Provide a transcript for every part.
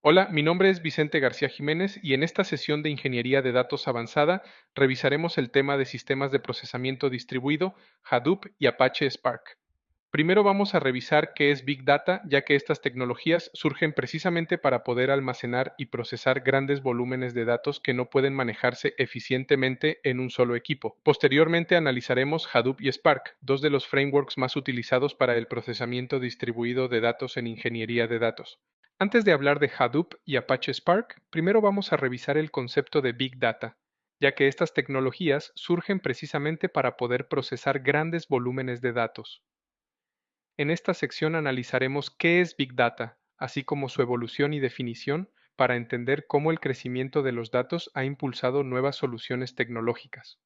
Hola, mi nombre es Vicente García Jiménez y en esta sesión de Ingeniería de Datos Avanzada revisaremos el tema de sistemas de procesamiento distribuido, Hadoop y Apache Spark. Primero vamos a revisar qué es Big Data, ya que estas tecnologías surgen precisamente para poder almacenar y procesar grandes volúmenes de datos que no pueden manejarse eficientemente en un solo equipo. Posteriormente analizaremos Hadoop y Spark, dos de los frameworks más utilizados para el procesamiento distribuido de datos en ingeniería de datos. Antes de hablar de Hadoop y Apache Spark, primero vamos a revisar el concepto de Big Data, ya que estas tecnologías surgen precisamente para poder procesar grandes volúmenes de datos. En esta sección analizaremos qué es Big Data, así como su evolución y definición, para entender cómo el crecimiento de los datos ha impulsado nuevas soluciones tecnológicas.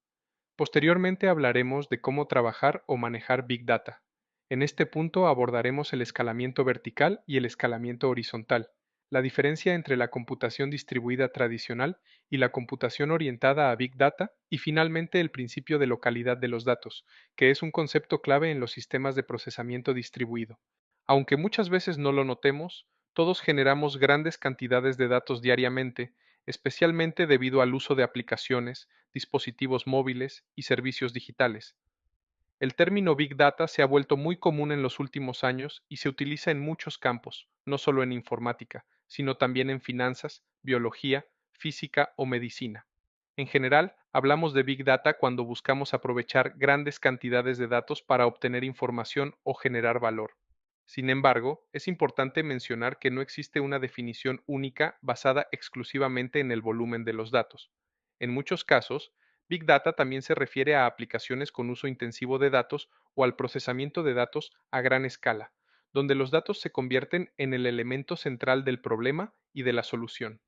Posteriormente hablaremos de cómo trabajar o manejar Big Data. En este punto abordaremos el escalamiento vertical y el escalamiento horizontal, la diferencia entre la computación distribuida tradicional y la computación orientada a Big Data, y finalmente el principio de localidad de los datos, que es un concepto clave en los sistemas de procesamiento distribuido. Aunque muchas veces no lo notemos, todos generamos grandes cantidades de datos diariamente, especialmente debido al uso de aplicaciones, dispositivos móviles y servicios digitales. El término Big Data se ha vuelto muy común en los últimos años y se utiliza en muchos campos, no solo en informática, sino también en finanzas, biología, física o medicina. En general, hablamos de Big Data cuando buscamos aprovechar grandes cantidades de datos para obtener información o generar valor. Sin embargo, es importante mencionar que no existe una definición única basada exclusivamente en el volumen de los datos. En muchos casos, Big Data también se refiere a aplicaciones con uso intensivo de datos o al procesamiento de datos a gran escala, donde los datos se convierten en el elemento central del problema y de la solución.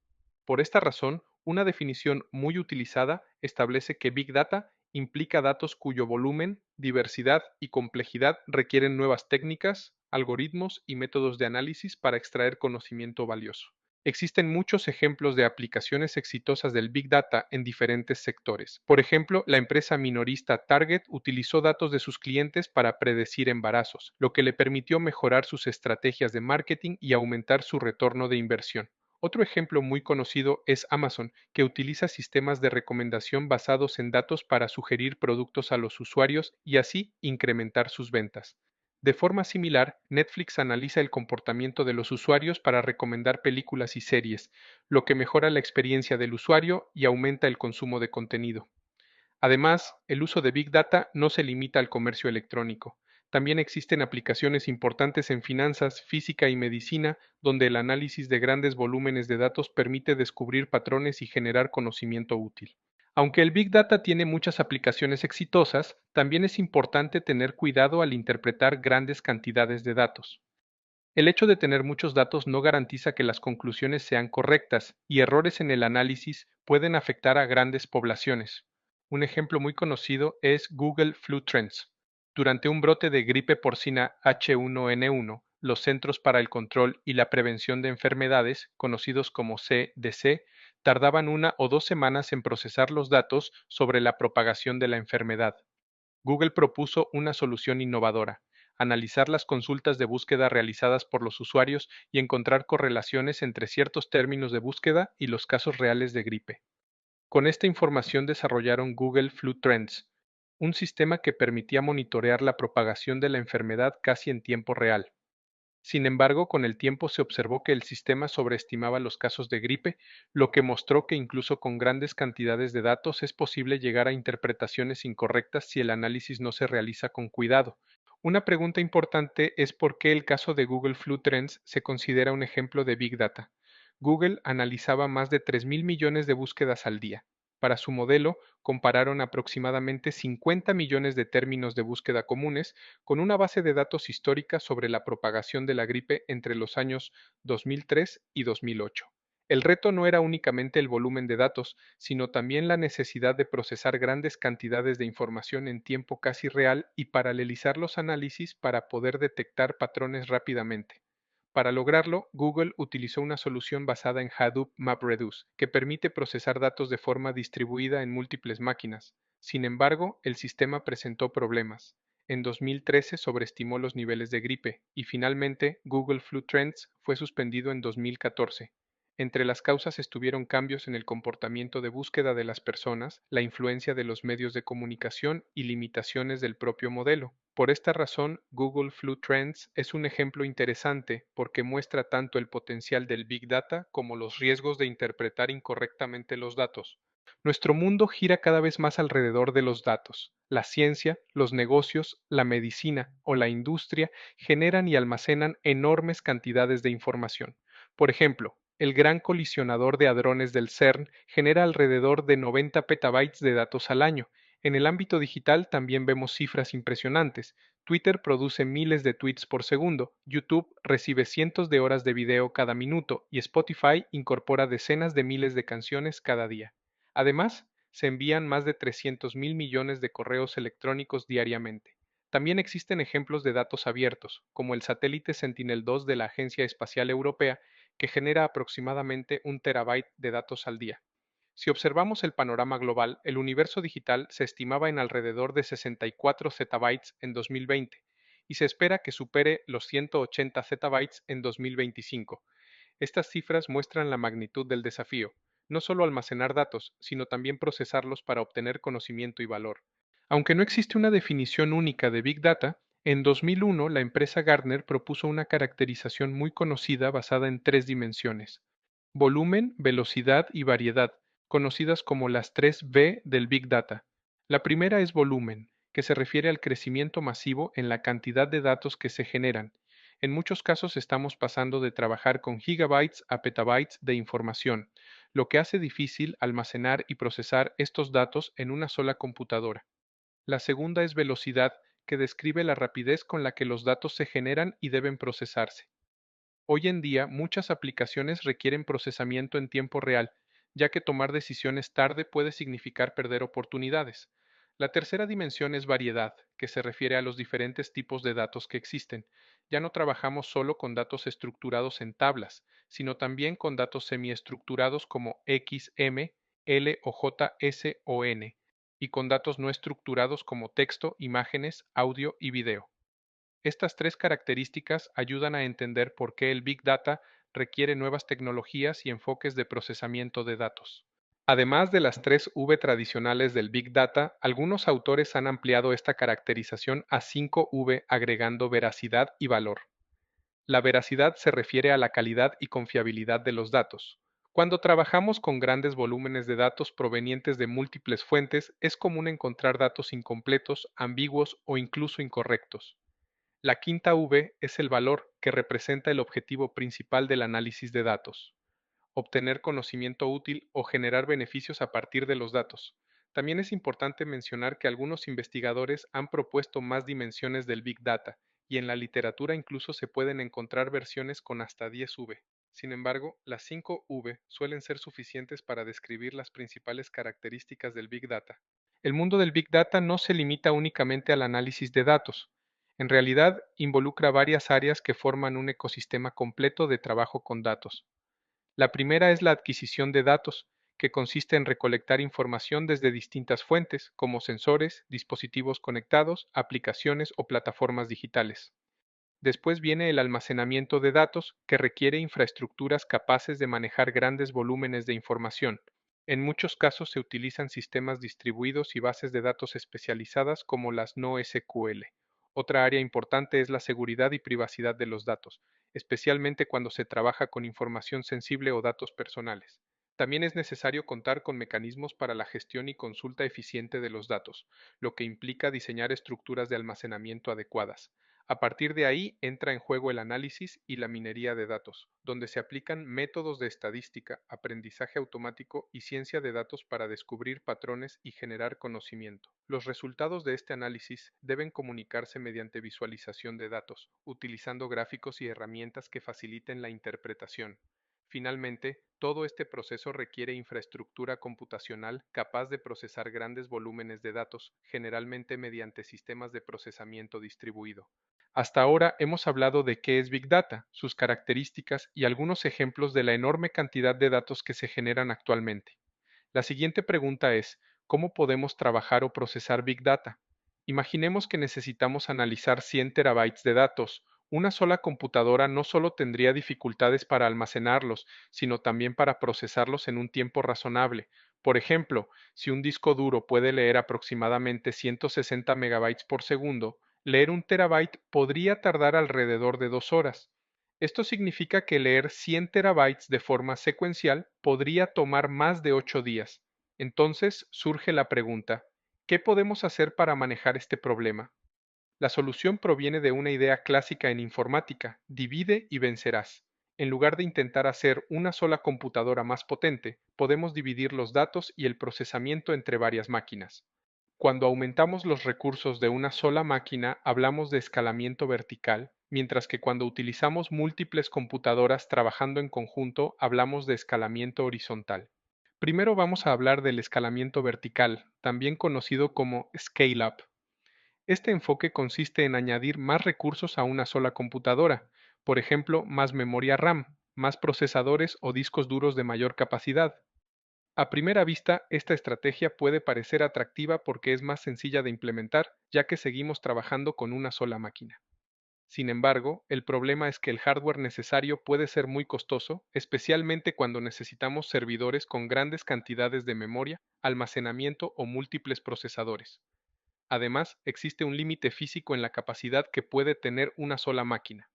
Por esta razón, una definición muy utilizada establece que Big Data implica datos cuyo volumen, diversidad y complejidad requieren nuevas técnicas, algoritmos y métodos de análisis para extraer conocimiento valioso. Existen muchos ejemplos de aplicaciones exitosas del Big Data en diferentes sectores. Por ejemplo, la empresa minorista Target utilizó datos de sus clientes para predecir embarazos, lo que le permitió mejorar sus estrategias de marketing y aumentar su retorno de inversión. Otro ejemplo muy conocido es Amazon, que utiliza sistemas de recomendación basados en datos para sugerir productos a los usuarios y así incrementar sus ventas. De forma similar, Netflix analiza el comportamiento de los usuarios para recomendar películas y series, lo que mejora la experiencia del usuario y aumenta el consumo de contenido. Además, el uso de Big Data no se limita al comercio electrónico. También existen aplicaciones importantes en finanzas, física y medicina, donde el análisis de grandes volúmenes de datos permite descubrir patrones y generar conocimiento útil. Aunque el Big Data tiene muchas aplicaciones exitosas, también es importante tener cuidado al interpretar grandes cantidades de datos. El hecho de tener muchos datos no garantiza que las conclusiones sean correctas, y errores en el análisis pueden afectar a grandes poblaciones. Un ejemplo muy conocido es Google Flu Trends. Durante un brote de gripe porcina H1N1, los Centros para el Control y la Prevención de Enfermedades, conocidos como CDC, tardaban 1 o 2 semanas en procesar los datos sobre la propagación de la enfermedad. Google propuso una solución innovadora: analizar las consultas de búsqueda realizadas por los usuarios y encontrar correlaciones entre ciertos términos de búsqueda y los casos reales de gripe. Con esta información desarrollaron Google Flu Trends, un sistema que permitía monitorear la propagación de la enfermedad casi en tiempo real. Sin embargo, con el tiempo se observó que el sistema sobreestimaba los casos de gripe, lo que mostró que incluso con grandes cantidades de datos es posible llegar a interpretaciones incorrectas si el análisis no se realiza con cuidado. Una pregunta importante es por qué el caso de Google Flu Trends se considera un ejemplo de Big Data. Google analizaba más de 3.000 millones de búsquedas al día. Para su modelo, compararon aproximadamente 50 millones de términos de búsqueda comunes con una base de datos histórica sobre la propagación de la gripe entre los años 2003 y 2008. El reto no era únicamente el volumen de datos, sino también la necesidad de procesar grandes cantidades de información en tiempo casi real y paralelizar los análisis para poder detectar patrones rápidamente. Para lograrlo, Google utilizó una solución basada en Hadoop MapReduce, que permite procesar datos de forma distribuida en múltiples máquinas. Sin embargo, el sistema presentó problemas. En 2013 sobreestimó los niveles de gripe y finalmente Google Flu Trends fue suspendido en 2014. Entre las causas estuvieron cambios en el comportamiento de búsqueda de las personas, la influencia de los medios de comunicación y limitaciones del propio modelo. Por esta razón, Google Flu Trends es un ejemplo interesante porque muestra tanto el potencial del Big Data como los riesgos de interpretar incorrectamente los datos. Nuestro mundo gira cada vez más alrededor de los datos. La ciencia, los negocios, la medicina o la industria generan y almacenan enormes cantidades de información. Por ejemplo, el Gran Colisionador de Hadrones del CERN genera alrededor de 90 petabytes de datos al año. En el ámbito digital también vemos cifras impresionantes. Twitter produce miles de tweets por segundo, YouTube recibe cientos de horas de video cada minuto y Spotify incorpora decenas de miles de canciones cada día. Además, se envían más de 300 mil millones de correos electrónicos diariamente. También existen ejemplos de datos abiertos, como el satélite Sentinel-2 de la Agencia Espacial Europea, que genera aproximadamente un terabyte de datos al día. Si observamos el panorama global, el universo digital se estimaba en alrededor de 64 zettabytes en 2020 y se espera que supere los 180 zettabytes en 2025. Estas cifras muestran la magnitud del desafío, no solo almacenar datos, sino también procesarlos para obtener conocimiento y valor. Aunque no existe una definición única de Big Data, en 2001 la empresa Gartner propuso una caracterización muy conocida basada en tres dimensiones: volumen, velocidad y variedad, conocidas como las tres V del Big Data. La primera es volumen, que se refiere al crecimiento masivo en la cantidad de datos que se generan. En muchos casos estamos pasando de trabajar con gigabytes a petabytes de información, lo que hace difícil almacenar y procesar estos datos en una sola computadora. La segunda es velocidad, que describe la rapidez con la que los datos se generan y deben procesarse. Hoy en día, muchas aplicaciones requieren procesamiento en tiempo real, ya que tomar decisiones tarde puede significar perder oportunidades. La tercera dimensión es variedad, que se refiere a los diferentes tipos de datos que existen. Ya no trabajamos solo con datos estructurados en tablas, sino también con datos semiestructurados como X, M, L o J, S o N, y con datos no estructurados como texto, imágenes, audio y video. Estas tres características ayudan a entender por qué el Big Data requiere nuevas tecnologías y enfoques de procesamiento de datos. Además de las tres V tradicionales del Big Data, algunos autores han ampliado esta caracterización a 5V agregando veracidad y valor. La veracidad se refiere a la calidad y confiabilidad de los datos. Cuando trabajamos con grandes volúmenes de datos provenientes de múltiples fuentes, es común encontrar datos incompletos, ambiguos o incluso incorrectos. La quinta V es el valor, que representa el objetivo principal del análisis de datos: obtener conocimiento útil o generar beneficios a partir de los datos. También es importante mencionar que algunos investigadores han propuesto más dimensiones del Big Data, y en la literatura incluso se pueden encontrar versiones con hasta 10V. Sin embargo, las 5V suelen ser suficientes para describir las principales características del Big Data. El mundo del Big Data no se limita únicamente al análisis de datos. En realidad, involucra varias áreas que forman un ecosistema completo de trabajo con datos. La primera es la adquisición de datos, que consiste en recolectar información desde distintas fuentes, como sensores, dispositivos conectados, aplicaciones o plataformas digitales. Después viene el almacenamiento de datos, que requiere infraestructuras capaces de manejar grandes volúmenes de información. En muchos casos se utilizan sistemas distribuidos y bases de datos especializadas como las NoSQL. Otra área importante es la seguridad y privacidad de los datos, especialmente cuando se trabaja con información sensible o datos personales. También es necesario contar con mecanismos para la gestión y consulta eficiente de los datos, lo que implica diseñar estructuras de almacenamiento adecuadas. A partir de ahí entra en juego el análisis y la minería de datos, donde se aplican métodos de estadística, aprendizaje automático y ciencia de datos para descubrir patrones y generar conocimiento. Los resultados de este análisis deben comunicarse mediante visualización de datos, utilizando gráficos y herramientas que faciliten la interpretación. Finalmente, todo este proceso requiere infraestructura computacional capaz de procesar grandes volúmenes de datos, generalmente mediante sistemas de procesamiento distribuido. Hasta ahora hemos hablado de qué es Big Data, sus características y algunos ejemplos de la enorme cantidad de datos que se generan actualmente. La siguiente pregunta es: ¿cómo podemos trabajar o procesar Big Data? Imaginemos que necesitamos analizar 100 terabytes de datos, Una sola computadora no solo tendría dificultades para almacenarlos, sino también para procesarlos en un tiempo razonable. Por ejemplo, si un disco duro puede leer aproximadamente 160 megabytes por segundo, leer un terabyte podría tardar alrededor de 2 horas. Esto significa que leer 100 terabytes de forma secuencial podría tomar más de 8 días. Entonces surge la pregunta, ¿qué podemos hacer para manejar este problema? La solución proviene de una idea clásica en informática: divide y vencerás. En lugar de intentar hacer una sola computadora más potente, podemos dividir los datos y el procesamiento entre varias máquinas. Cuando aumentamos los recursos de una sola máquina, hablamos de escalamiento vertical, mientras que cuando utilizamos múltiples computadoras trabajando en conjunto, hablamos de escalamiento horizontal. Primero vamos a hablar del escalamiento vertical, también conocido como scale-up. Este enfoque consiste en añadir más recursos a una sola computadora, por ejemplo, más memoria RAM, más procesadores o discos duros de mayor capacidad. A primera vista, esta estrategia puede parecer atractiva porque es más sencilla de implementar, ya que seguimos trabajando con una sola máquina. Sin embargo, el problema es que el hardware necesario puede ser muy costoso, especialmente cuando necesitamos servidores con grandes cantidades de memoria, almacenamiento o múltiples procesadores. Además, existe un límite físico en la capacidad que puede tener una sola máquina.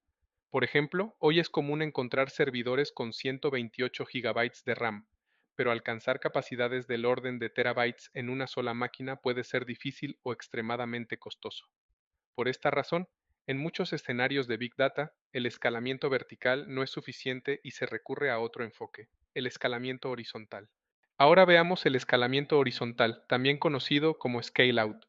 Por ejemplo, hoy es común encontrar servidores con 128 gigabytes de RAM, pero alcanzar capacidades del orden de terabytes en una sola máquina puede ser difícil o extremadamente costoso. Por esta razón, en muchos escenarios de Big Data, el escalamiento vertical no es suficiente y se recurre a otro enfoque, el escalamiento horizontal. Ahora veamos el escalamiento horizontal, también conocido como scale-out.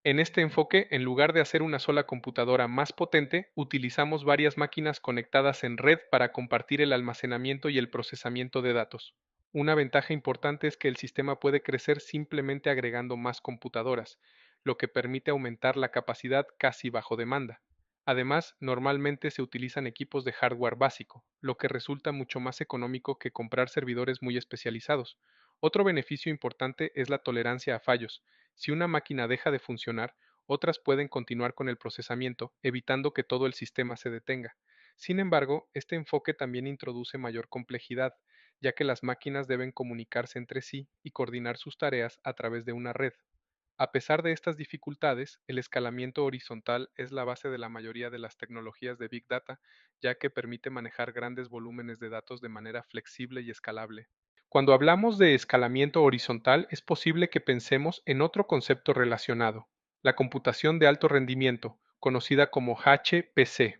En este enfoque, en lugar de hacer una sola computadora más potente, utilizamos varias máquinas conectadas en red para compartir el almacenamiento y el procesamiento de datos. Una ventaja importante es que el sistema puede crecer simplemente agregando más computadoras, lo que permite aumentar la capacidad casi bajo demanda. Además, normalmente se utilizan equipos de hardware básico, lo que resulta mucho más económico que comprar servidores muy especializados. Otro beneficio importante es la tolerancia a fallos. Si una máquina deja de funcionar, otras pueden continuar con el procesamiento, evitando que todo el sistema se detenga. Sin embargo, este enfoque también introduce mayor complejidad, ya que las máquinas deben comunicarse entre sí y coordinar sus tareas a través de una red. A pesar de estas dificultades, el escalamiento horizontal es la base de la mayoría de las tecnologías de Big Data, ya que permite manejar grandes volúmenes de datos de manera flexible y escalable. Cuando hablamos de escalamiento horizontal, es posible que pensemos en otro concepto relacionado, la computación de alto rendimiento, conocida como HPC.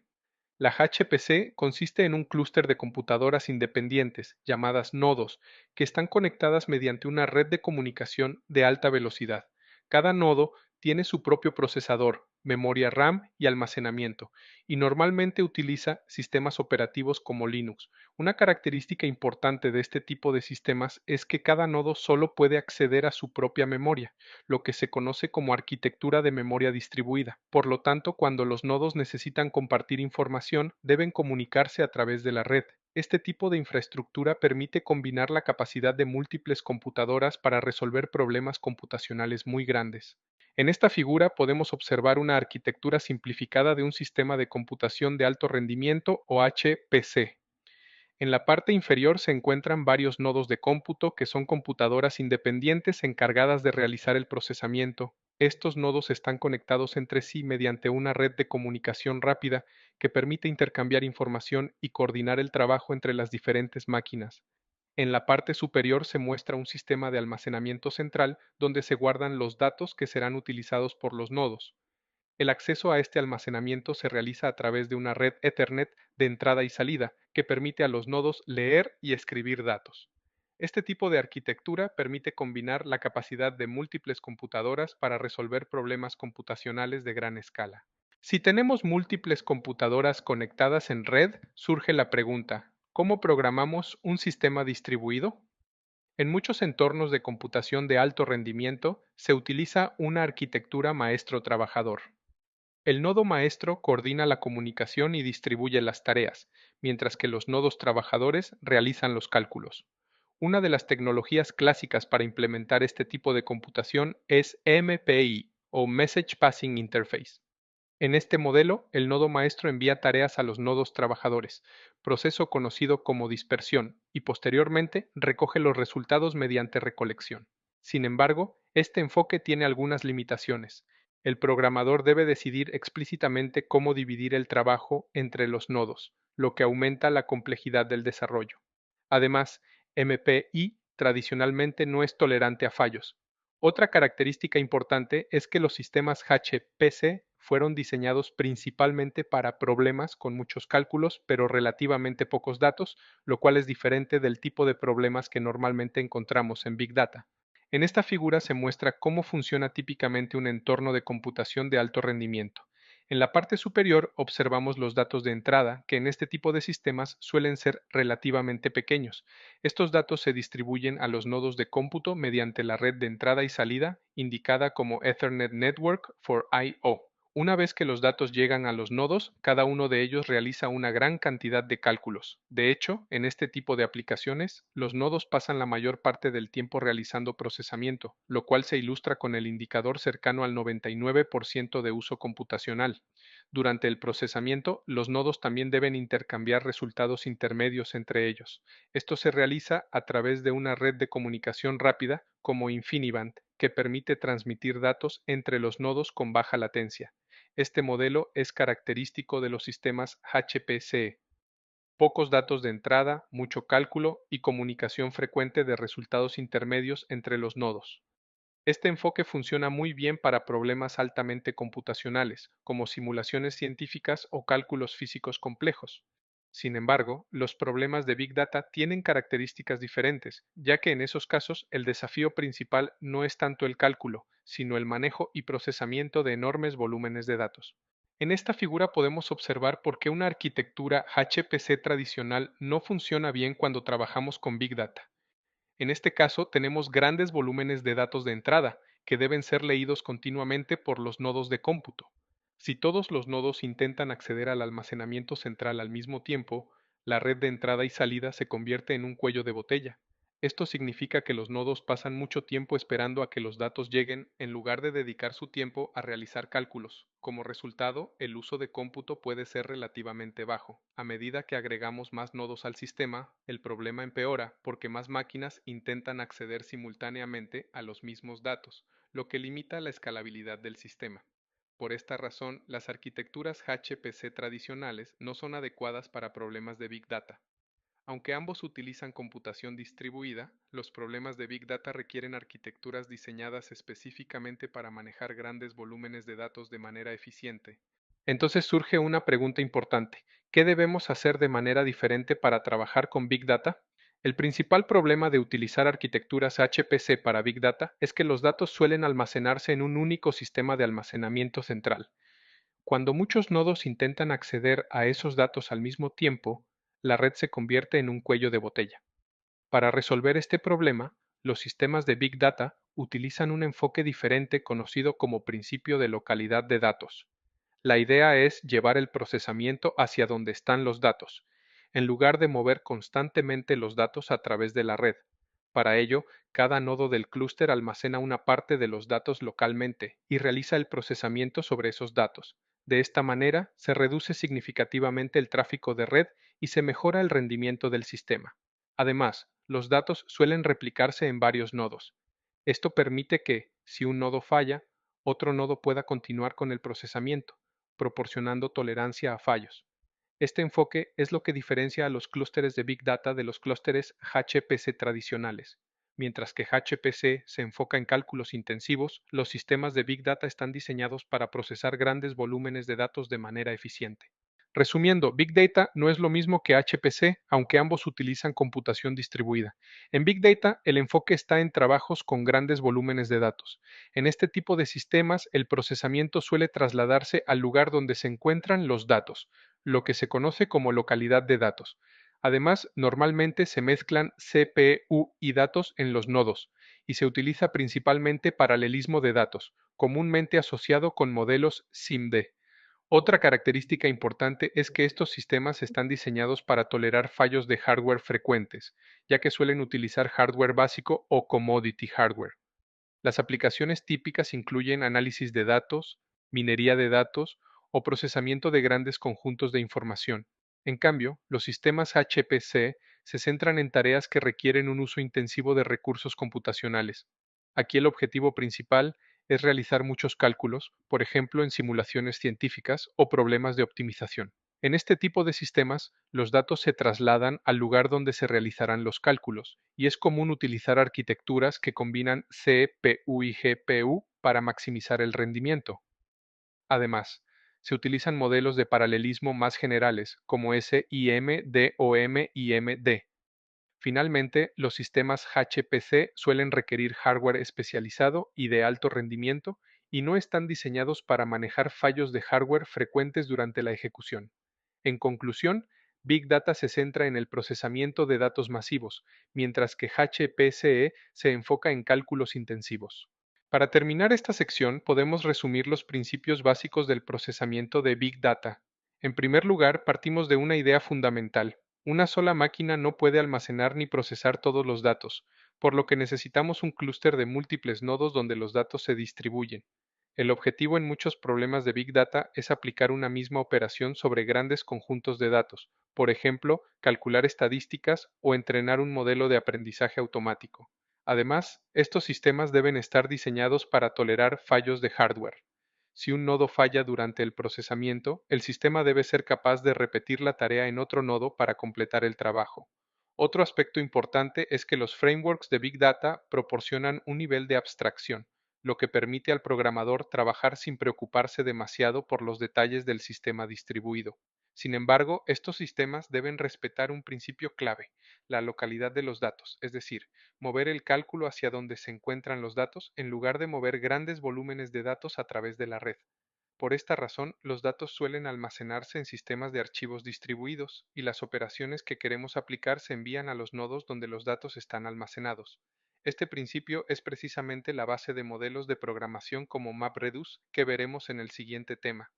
La HPC consiste en un clúster de computadoras independientes, llamadas nodos, que están conectadas mediante una red de comunicación de alta velocidad. Cada nodo tiene su propio procesador, memoria RAM y almacenamiento, y normalmente utiliza sistemas operativos como Linux. Una característica importante de este tipo de sistemas es que cada nodo solo puede acceder a su propia memoria, lo que se conoce como arquitectura de memoria distribuida. Por lo tanto, cuando los nodos necesitan compartir información, deben comunicarse a través de la red. Este tipo de infraestructura permite combinar la capacidad de múltiples computadoras para resolver problemas computacionales muy grandes. En esta figura podemos observar una arquitectura simplificada de un sistema de computación de alto rendimiento o HPC. En la parte inferior se encuentran varios nodos de cómputo que son computadoras independientes encargadas de realizar el procesamiento. Estos nodos están conectados entre sí mediante una red de comunicación rápida que permite intercambiar información y coordinar el trabajo entre las diferentes máquinas. En la parte superior se muestra un sistema de almacenamiento central donde se guardan los datos que serán utilizados por los nodos. El acceso a este almacenamiento se realiza a través de una red Ethernet de entrada y salida que permite a los nodos leer y escribir datos. Este tipo de arquitectura permite combinar la capacidad de múltiples computadoras para resolver problemas computacionales de gran escala. Si tenemos múltiples computadoras conectadas en red, surge la pregunta, ¿cómo programamos un sistema distribuido? En muchos entornos de computación de alto rendimiento se utiliza una arquitectura maestro-trabajador. El nodo maestro coordina la comunicación y distribuye las tareas, mientras que los nodos trabajadores realizan los cálculos. Una de las tecnologías clásicas para implementar este tipo de computación es MPI o Message Passing Interface. En este modelo, el nodo maestro envía tareas a los nodos trabajadores, proceso conocido como dispersión, y posteriormente recoge los resultados mediante recolección. Sin embargo, este enfoque tiene algunas limitaciones. El programador debe decidir explícitamente cómo dividir el trabajo entre los nodos, lo que aumenta la complejidad del desarrollo. Además, MPI tradicionalmente no es tolerante a fallos. Otra característica importante es que los sistemas HPC fueron diseñados principalmente para problemas con muchos cálculos pero relativamente pocos datos, lo cual es diferente del tipo de problemas que normalmente encontramos en Big Data. En esta figura se muestra cómo funciona típicamente un entorno de computación de alto rendimiento. En la parte superior observamos los datos de entrada, que en este tipo de sistemas suelen ser relativamente pequeños. Estos datos se distribuyen a los nodos de cómputo mediante la red de entrada y salida, indicada como Ethernet Network for I/O. Una vez que los datos llegan a los nodos, cada uno de ellos realiza una gran cantidad de cálculos. De hecho, en este tipo de aplicaciones, los nodos pasan la mayor parte del tiempo realizando procesamiento, lo cual se ilustra con el indicador cercano al 99% de uso computacional. Durante el procesamiento, los nodos también deben intercambiar resultados intermedios entre ellos. Esto se realiza a través de una red de comunicación rápida como InfiniBand, que permite transmitir datos entre los nodos con baja latencia. Este modelo es característico de los sistemas HPC: pocos datos de entrada, mucho cálculo y comunicación frecuente de resultados intermedios entre los nodos. Este enfoque funciona muy bien para problemas altamente computacionales, como simulaciones científicas o cálculos físicos complejos. Sin embargo, los problemas de Big Data tienen características diferentes, ya que en esos casos el desafío principal no es tanto el cálculo, sino el manejo y procesamiento de enormes volúmenes de datos. En esta figura podemos observar por qué una arquitectura HPC tradicional no funciona bien cuando trabajamos con Big Data. En este caso, tenemos grandes volúmenes de datos de entrada, que deben ser leídos continuamente por los nodos de cómputo. Si todos los nodos intentan acceder al almacenamiento central al mismo tiempo, la red de entrada y salida se convierte en un cuello de botella. Esto significa que los nodos pasan mucho tiempo esperando a que los datos lleguen en lugar de dedicar su tiempo a realizar cálculos. Como resultado, el uso de cómputo puede ser relativamente bajo. A medida que agregamos más nodos al sistema, el problema empeora porque más máquinas intentan acceder simultáneamente a los mismos datos, lo que limita la escalabilidad del sistema. Por esta razón, las arquitecturas HPC tradicionales no son adecuadas para problemas de Big Data. Aunque ambos utilizan computación distribuida, los problemas de Big Data requieren arquitecturas diseñadas específicamente para manejar grandes volúmenes de datos de manera eficiente. Entonces surge una pregunta importante: ¿qué debemos hacer de manera diferente para trabajar con Big Data? El principal problema de utilizar arquitecturas HPC para Big Data es que los datos suelen almacenarse en un único sistema de almacenamiento central. Cuando muchos nodos intentan acceder a esos datos al mismo tiempo, la red se convierte en un cuello de botella. Para resolver este problema, los sistemas de Big Data utilizan un enfoque diferente conocido como principio de localidad de datos. La idea es llevar el procesamiento hacia donde están los datos, en lugar de mover constantemente los datos a través de la red. Para ello, cada nodo del clúster almacena una parte de los datos localmente y realiza el procesamiento sobre esos datos. De esta manera, se reduce significativamente el tráfico de red y se mejora el rendimiento del sistema. Además, los datos suelen replicarse en varios nodos. Esto permite que, si un nodo falla, otro nodo pueda continuar con el procesamiento, proporcionando tolerancia a fallos. Este enfoque es lo que diferencia a los clústeres de Big Data de los clústeres HPC tradicionales. Mientras que HPC se enfoca en cálculos intensivos, los sistemas de Big Data están diseñados para procesar grandes volúmenes de datos de manera eficiente. Resumiendo, Big Data no es lo mismo que HPC, aunque ambos utilizan computación distribuida. En Big Data, el enfoque está en trabajos con grandes volúmenes de datos. En este tipo de sistemas, el procesamiento suele trasladarse al lugar donde se encuentran los datos, lo que se conoce como localidad de datos. Además, normalmente se mezclan CPU y datos en los nodos, y se utiliza principalmente paralelismo de datos, comúnmente asociado con modelos SIMD. Otra característica importante es que estos sistemas están diseñados para tolerar fallos de hardware frecuentes, ya que suelen utilizar hardware básico o commodity hardware. Las aplicaciones típicas incluyen análisis de datos, minería de datos o procesamiento de grandes conjuntos de información. En cambio, los sistemas HPC se centran en tareas que requieren un uso intensivo de recursos computacionales. Aquí el objetivo principal es realizar muchos cálculos, por ejemplo en simulaciones científicas o problemas de optimización. En este tipo de sistemas, los datos se trasladan al lugar donde se realizarán los cálculos, y es común utilizar arquitecturas que combinan CPU y GPU para maximizar el rendimiento. Además, se utilizan modelos de paralelismo más generales, como SIM, DOM y MD. Finalmente, los sistemas HPC suelen requerir hardware especializado y de alto rendimiento y no están diseñados para manejar fallos de hardware frecuentes durante la ejecución. En conclusión, Big Data se centra en el procesamiento de datos masivos, mientras que HPCE se enfoca en cálculos intensivos. Para terminar esta sección, podemos resumir los principios básicos del procesamiento de Big Data. En primer lugar, partimos de una idea fundamental. Una sola máquina no puede almacenar ni procesar todos los datos, por lo que necesitamos un clúster de múltiples nodos donde los datos se distribuyen. El objetivo en muchos problemas de Big Data es aplicar una misma operación sobre grandes conjuntos de datos, por ejemplo, calcular estadísticas o entrenar un modelo de aprendizaje automático. Además, estos sistemas deben estar diseñados para tolerar fallos de hardware. Si un nodo falla durante el procesamiento, el sistema debe ser capaz de repetir la tarea en otro nodo para completar el trabajo. Otro aspecto importante es que los frameworks de Big Data proporcionan un nivel de abstracción, lo que permite al programador trabajar sin preocuparse demasiado por los detalles del sistema distribuido. Sin embargo, estos sistemas deben respetar un principio clave, la localidad de los datos, es decir, mover el cálculo hacia donde se encuentran los datos en lugar de mover grandes volúmenes de datos a través de la red. Por esta razón, los datos suelen almacenarse en sistemas de archivos distribuidos y las operaciones que queremos aplicar se envían a los nodos donde los datos están almacenados. Este principio es precisamente la base de modelos de programación como MapReduce que veremos en el siguiente tema.